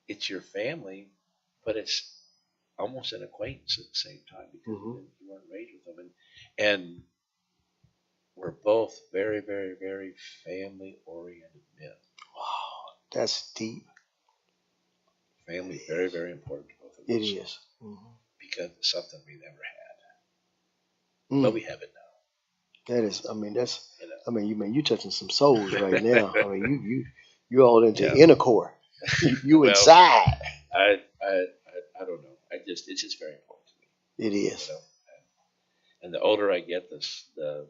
S2: it's your family, but it's almost an acquaintance at the same time, because
S1: Mhm.
S2: you weren't raised with them, and we're both very, very, very family oriented men.
S1: Wow. That's deep.
S2: Family
S1: It
S2: is very,
S1: is.
S2: very important to both of
S1: It
S2: us,
S1: is. Mhm.
S2: because it's something we never had, but
S1: Mm.
S2: we have it now.
S1: That is. I mean, that's.
S2: You know,
S1: I mean, you touching some souls right now. I mean, you all into
S2: yeah.
S1: inner core. You
S2: Well,
S1: inside.
S2: I don't know. It's just very important to me.
S1: It
S2: You
S1: is.
S2: know, and the older I get, the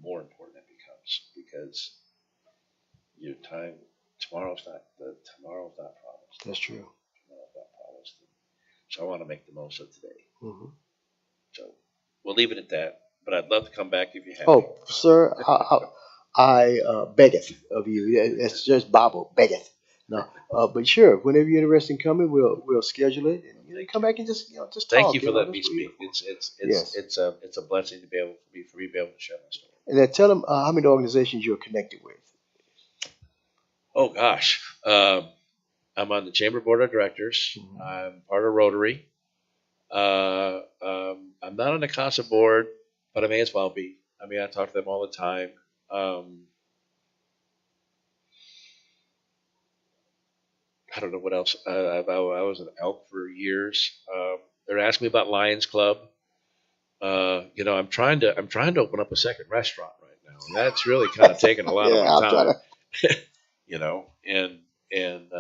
S2: more important it becomes, because your tomorrow's not promised.
S1: That's true.
S2: Tomorrow's not promised. So I want to make the most of today.
S1: Mm-hmm.
S2: So we'll leave it at that. But I'd love to come back if you have.
S1: Oh, sir, I beggeth of you. It's just Bible beggeth. No, but sure, whenever you're interested in coming, we'll schedule it and come back and just just
S2: Thank
S1: talk.
S2: you for letting me
S1: That's
S2: speak.
S1: beautiful.
S2: It's
S1: Yes,
S2: it's a blessing to be able for me to be able to share my story.
S1: and then tell them how many organizations you're connected with.
S2: Oh gosh, I'm on the Chamber Board of Directors.
S1: Mhm.
S2: I'm part of Rotary. I'm not on the CASA board, but I may as well be. I mean, I talk to them all the time. I don't know what else. I was an elk for years. They're asking me about Lions Club. I'm trying to open up a second restaurant right now, and that's really kind of taking a lot of
S1: Yeah,
S2: my
S1: I'll try
S2: time.
S1: to.
S2: And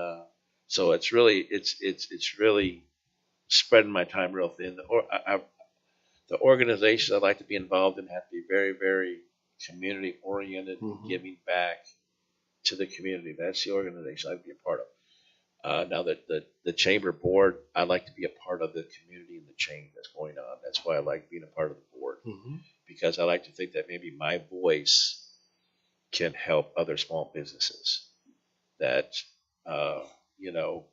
S2: so it's really spreading my time real thin. The organizations I'd like to be involved in have to be very, very community oriented and
S1: Mhm.
S2: giving back to the community. That's the organization I'd be a part of. Now that the chamber board, I like to be a part of the community and the change that's going on. That's why I like being a part of the board,
S1: Mhm.
S2: because I like to think that maybe my voice can help other small businesses. That uh, you know,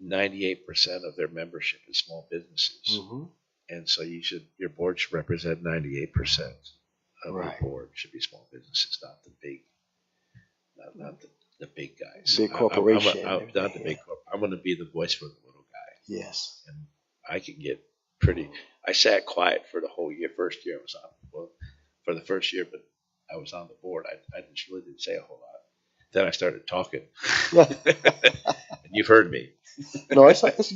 S2: 98% of their membership is small businesses,
S1: Mhm.
S2: and so your board should represent 98% of your
S1: Right.
S2: board should be small businesses, not the big, not the big guys.
S1: Big corporation.
S2: I'm not the
S1: Yeah.
S2: big corp. I'm going to be the voice for the little guy,
S1: Yes.
S2: and I can get pretty. I sat quiet for the whole year. First year I was on, well, for the first year, but I was on the board. I just really didn't say a whole lot. Then I started talking, and you've heard me.
S1: No, it's good. It's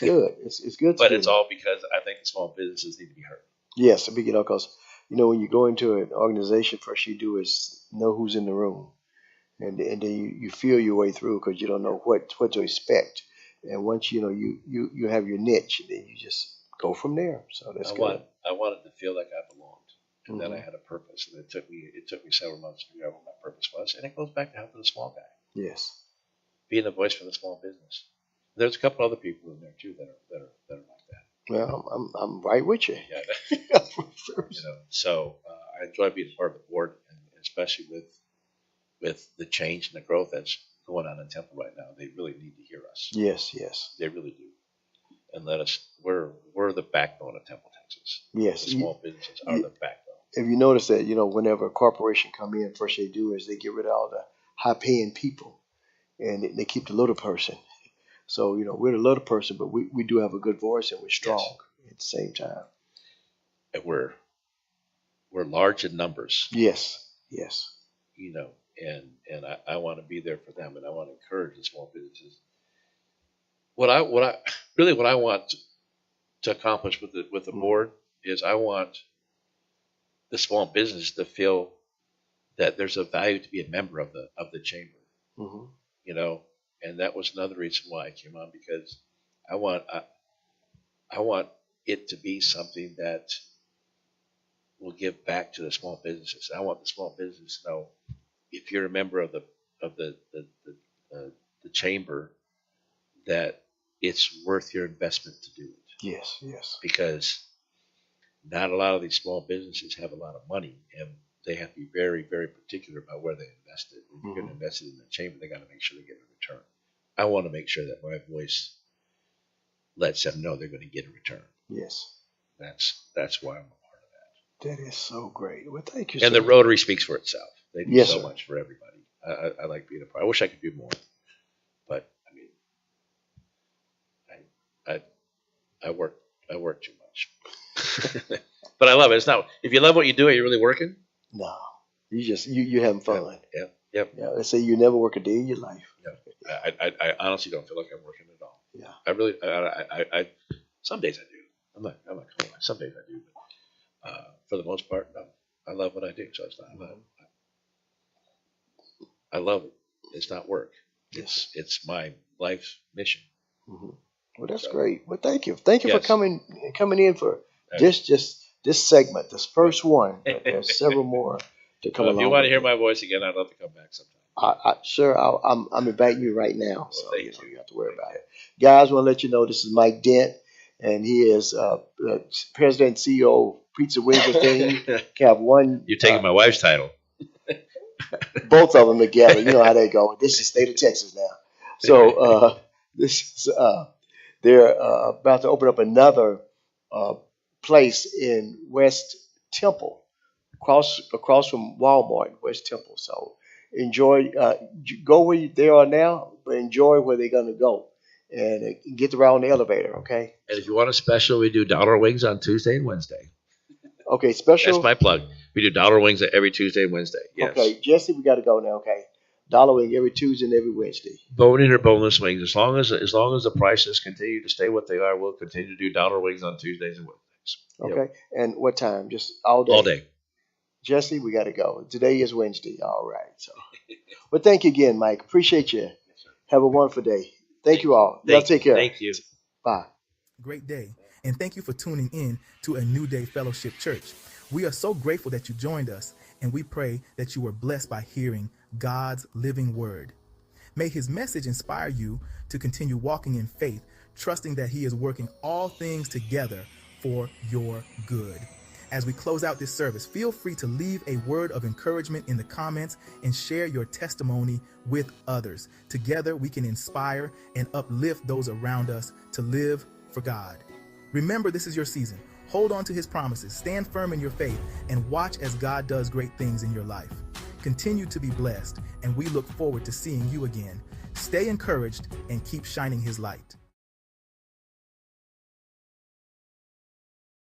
S1: good. It's good.
S2: But it's all because I think the small businesses need to be heard.
S1: Yes, because when you go into an organization, first you do is know who's in the room, and then you feel your way through because you don't know what to expect. And once you have your niche, then you just go from there. So that's good.
S2: I wanted to feel like I belonged, and then I
S1: Mhm.
S2: had a purpose. And it took me several months to figure out what my purpose was. And it goes back to helping the small guy,
S1: Yes.
S2: being a voice for the small business. There's a couple other people in there too that are like that.
S1: Well, I'm right with you.
S2: Yeah. So I enjoy being part of the board, and especially with the change and the growth that's going on in Temple right now. They really need to hear us.
S1: Yes. Yes.
S2: They really do, and let us. We're the backbone of Temple, Texas.
S1: Yes.
S2: The small businesses are the backbone.
S1: If you notice that, whenever a corporation come in, first they do is they get rid of all the high paying people and they keep the little person. So, we're the little person, but we do have a good voice and we're strong at the same time.
S2: And we're large in numbers.
S1: Yes. Yes.
S2: And I want to be there for them, and I want to encourage the small businesses. What I want to accomplish with the board is I want the small business to feel that there's a value to be a member of the chamber.
S1: Mm-hmm.
S2: And that was another reason why I came on, because I want it to be something that will give back to the small businesses. I want the small business to know, if you're a member of the chamber, that it's worth your investment to do it.
S1: Yes. Yes.
S2: Because not a lot of these small businesses have a lot of money, and they have to be very, very particular about where they invest it. If you're going to invest it in the chamber, they got to make sure they get a return. I want to make sure that my voice lets them know they're going to get a return.
S1: Yes.
S2: That's why I'm a part of
S1: that. That is so great. Well, thank you.
S2: And the Rotary speaks for itself. They do so
S1: sir.
S2: much for everybody. I like being a part. I wish I could do more, but I mean, I work too much. But I love it. It's not, if you love what you do, are you really working?
S1: No, you just you having fun.
S2: Yep.
S1: Yeah, they say you never work a day in your life.
S2: Yeah. I honestly don't feel like I'm working at all.
S1: Yeah.
S2: I really, I some days I do. I'm not gonna lie. Some days I do, but for the most part, no. I love what I do. So it's not. I love it. It's not work.
S1: Yes.
S2: It's my life's mission.
S1: Mm-hmm. Well, that's great. Well, thank you for
S2: Yes.
S1: coming in for this segment, this first one. But there's several more to come
S2: Well,
S1: along.
S2: if you want to
S1: with
S2: hear
S1: it.
S2: my voice again, I'd love to come back sometime.
S1: Sir, I'm inviting you right now,
S2: Well,
S1: so
S2: thank
S1: you
S2: you.
S1: don't have to worry
S2: Thank
S1: about
S2: you.
S1: it. Guys, want to let you know this is Mike Dent, and he is President and CEO of Pizza Wings and Thing. Can have one,
S2: You're taking my wife's title.
S1: both of them together. You know how they go. This is state of Texas now. So this is they're about to open up another uh, place in West Temple, across from Walmart in West Temple. So enjoy, go where they are now, but enjoy where they're gonna go, and get around the elevator. Okay.
S2: And if you want a special, we do dollar wings on Tuesday and Wednesday.
S1: Okay.
S2: That's
S1: Special.
S2: my plug. We do dollar wings every Tuesday and Wednesday. Yes.
S1: Okay, Jesse, we got to go now. Okay. Dollar Wing every Tuesday and every Wednesday.
S2: Bone-in or boneless wings. As long as the prices continue to stay what they are, we'll continue to do dollar wings on Tuesdays and Wednesdays. Yep.
S1: Okay. And what time? Just all day.
S2: All day.
S1: Jesse, we got to go. Today is Wednesday. All right. So, but thank you again, Mike. Appreciate you. Have a wonderful day. Thank you all. Y'all take care.
S2: Thank you.
S1: Bye.
S3: Great day. And thank you for tuning in to A New Day Fellowship Church. We are so grateful that you joined us, and we pray that you were blessed by hearing God's living word. May his message inspire you to continue walking in faith, trusting that he is working all things together for your good. As we close out this service, feel free to leave a word of encouragement in the comments and share your testimony with others. Together, we can inspire and uplift those around us to live for God. Remember, this is your season. Hold on to his promises, stand firm in your faith, and watch as God does great things in your life. Continue to be blessed, and we look forward to seeing you again. Stay encouraged and keep shining his light.